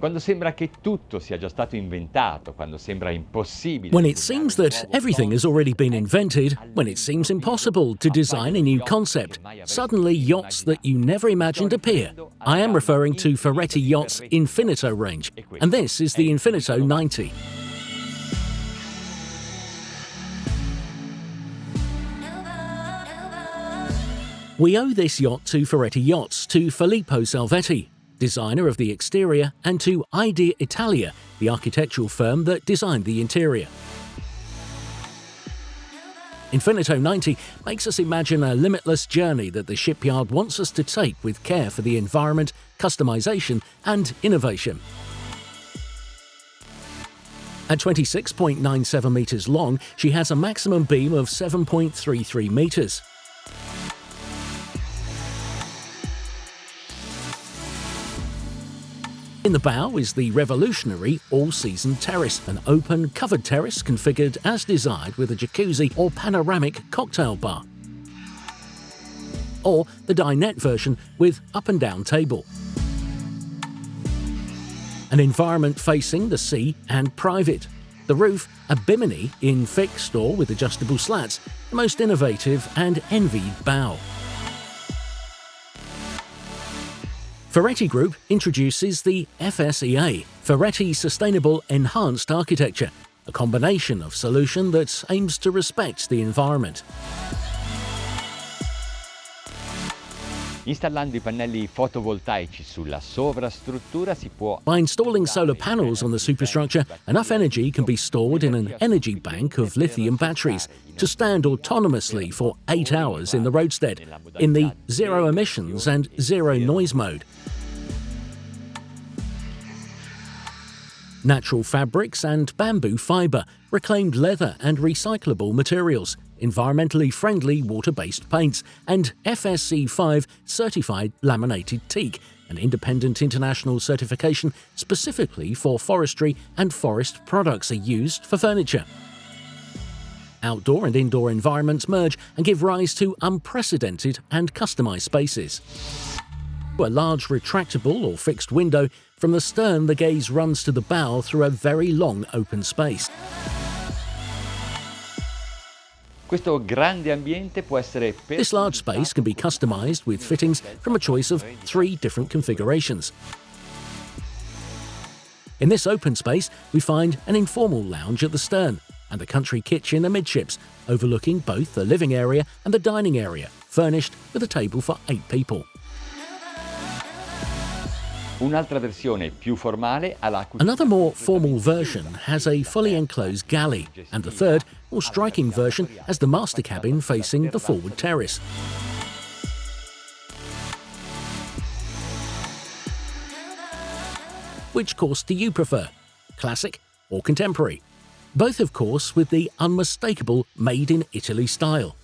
Quando sembra che tutto sia già stato inventato, quando sembra impossibile. When it seems that everything has already been invented, when it seems impossible to design a new concept, suddenly yachts that you never imagined appear. I am referring to Ferretti Yachts Infynito range, and this is the Infynito 90. We owe this yacht to Ferretti Yachts, to Filippo Salvetti, designer of the exterior, and to Idea Italia, the architectural firm that designed the interior. Infynito 90 makes us imagine a limitless journey that the shipyard wants us to take with care for the environment, customization, and innovation. At 26.97 metres long, she has a maximum beam of 7.33 metres. In the bow is the revolutionary all-season terrace, an open, covered terrace configured as desired with a jacuzzi or panoramic cocktail bar. Or the dinette version with up and down table. An environment facing the sea and private. The roof, a bimini in fixed or with adjustable slats, the most innovative and envied bow. Ferretti Group introduces the FSEA, Ferretti Sustainable Enhanced Architecture, a combination of solution that aims to respect the environment. Installando I pannelli fotovoltaici sulla sovrastruttura si può. By installing solar panels on the superstructure, enough energy can be stored in an energy bank of lithium batteries to stand autonomously for 8 hours in the roadstead, in the zero emissions and zero noise mode. Natural fabrics and bamboo fibre, reclaimed leather and recyclable materials, environmentally friendly water-based paints, and FSC 5 certified laminated teak, an independent international certification specifically for forestry and forest products are used for furniture. Outdoor and indoor environments merge and give rise to unprecedented and customised spaces. A large retractable or fixed window, from the stern the gaze runs to the bow through a very long open space. Questo grande ambiente può essere. This large space can be customised with fittings from a choice of 3 different configurations. In this open space, we find an informal lounge at the stern and a country kitchen amidships, overlooking both the living area and the dining area, furnished with a table for 8 people. Un'altra versione più formale alla. Another more formal version has a fully enclosed galley, and the third, more striking version has the master cabin facing the forward terrace. Which course do you prefer? Classic or contemporary? Both, of course, with the unmistakable Made in Italy style.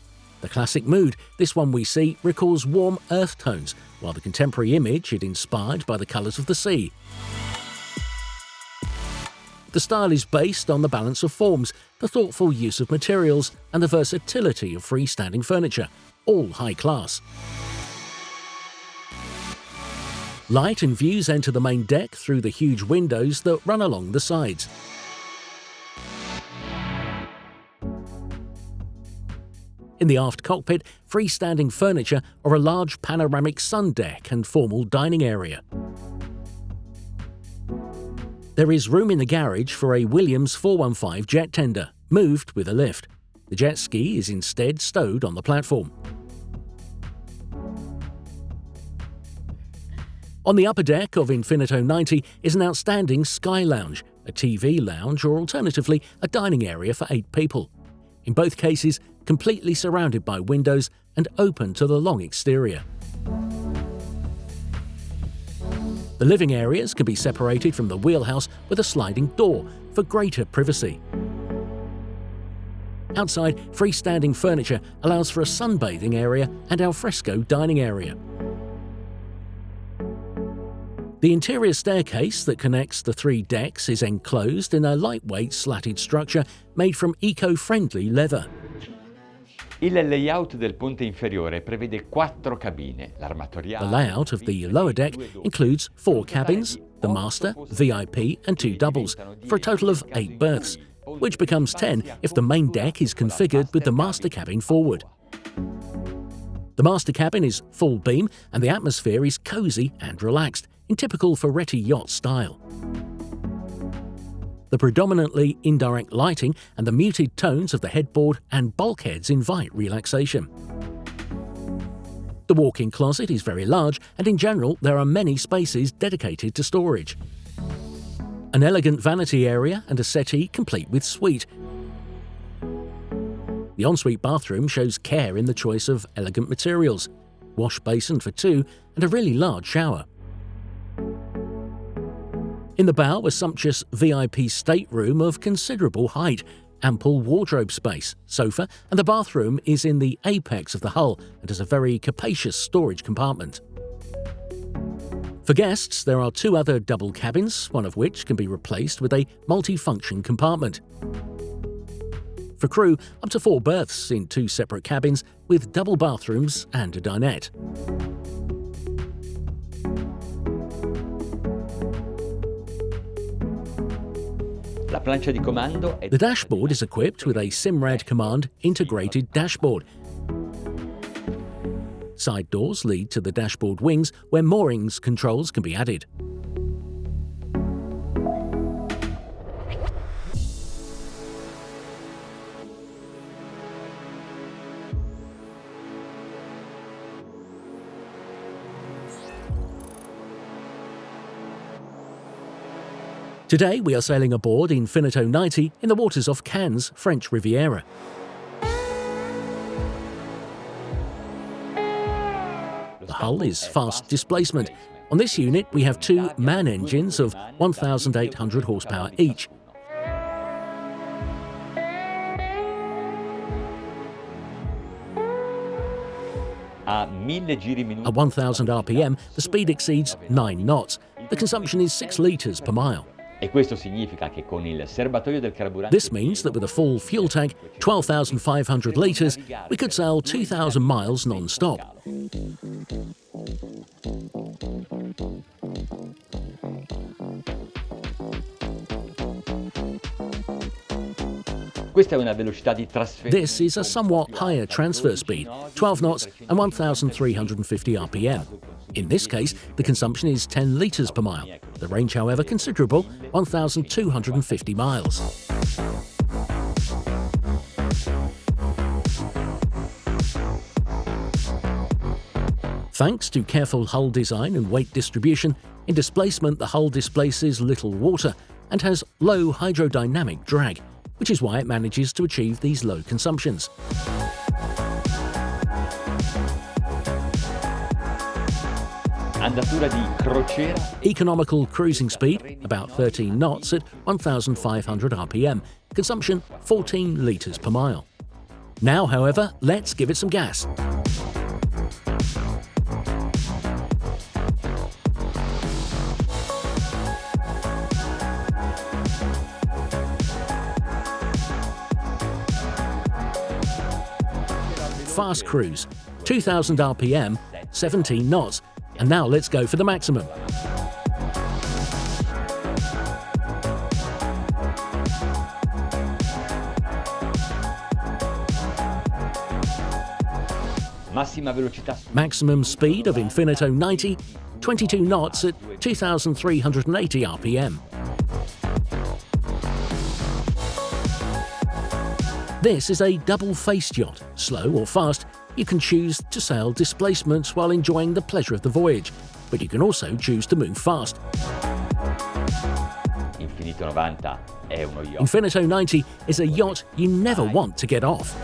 The classic mood, this one we see, recalls warm earth tones, while the contemporary image is inspired by the colours of the sea. The style is based on the balance of forms, the thoughtful use of materials, and the versatility of freestanding furniture, all high class. Light and views enter the main deck through the huge windows that run along the sides. In the aft cockpit, freestanding furniture or a large panoramic sun deck and formal dining area. There is room in the garage for a Williams 415 jet tender, moved with a lift. The jet ski is instead stowed on the platform. On the upper deck of Infynito 90 is an outstanding sky lounge, a TV lounge or alternatively a dining area for 8 people. In both cases, completely surrounded by windows and open to the long exterior. The living areas can be separated from the wheelhouse with a sliding door for greater privacy. Outside, freestanding furniture allows for a sunbathing area and alfresco dining area. The interior staircase that connects the 3 decks is enclosed in a lightweight slatted structure made from eco-friendly leather. Il layout del ponte inferiore prevede 4 cabine, l'armatoriale. The layout of the lower deck includes 4 cabins, the master, VIP and 2 doubles, for a total of 8 berths, which becomes 10 if the main deck is configured with the master cabin forward. The master cabin is full beam and the atmosphere is cosy and relaxed, in typical Ferretti Yacht style. The predominantly indirect lighting and the muted tones of the headboard and bulkheads invite relaxation. The walk-in closet is very large, and in general there are many spaces dedicated to storage. An elegant vanity area and a settee complete with suite. The ensuite bathroom shows care in the choice of elegant materials, wash basin for 2 and a really large shower. In the bow, a sumptuous VIP stateroom of considerable height, ample wardrobe space, sofa, and the bathroom is in the apex of the hull and has a very capacious storage compartment. For guests, there are 2 other double cabins, one of which can be replaced with a multi-function compartment. For crew, up to 4 berths in 2 separate cabins with double bathrooms and a dinette. The dashboard is equipped with a Simrad Command integrated dashboard. Side doors lead to the dashboard wings, where moorings controls can be added. Today we are sailing aboard Infynito 90 in the waters off Cannes, French Riviera. The hull is fast displacement. On this unit we have 2 MAN engines of 1,800 horsepower each. At 1,000 RPM, the speed exceeds 9 knots. The consumption is 6 litres per mile. This means that with a full fuel tank, 12,500 litres, we could sail 2,000 miles non-stop. This is a somewhat higher transfer speed, 12 knots and 1,350 RPM. In this case, the consumption is 10 litres per mile. The range, however, considerable, 1,250 miles. Thanks to careful hull design and weight distribution, in displacement the hull displaces little water and has low hydrodynamic drag, which is why it manages to achieve these low consumptions. Economical cruising speed, about 13 knots at 1,500 RPM. Consumption, 14 litres per mile. Now, however, let's give it some gas. Fast cruise, 2,000 RPM, 17 knots. And now let's go for the maximum. Maximum speed of Infynito 90, 22 knots at 2,380 RPM. This is a double-faced yacht, slow or fast. You can choose to sail displacements while enjoying the pleasure of the voyage, but you can also choose to move fast. Infynito 90 is a yacht you never want to get off.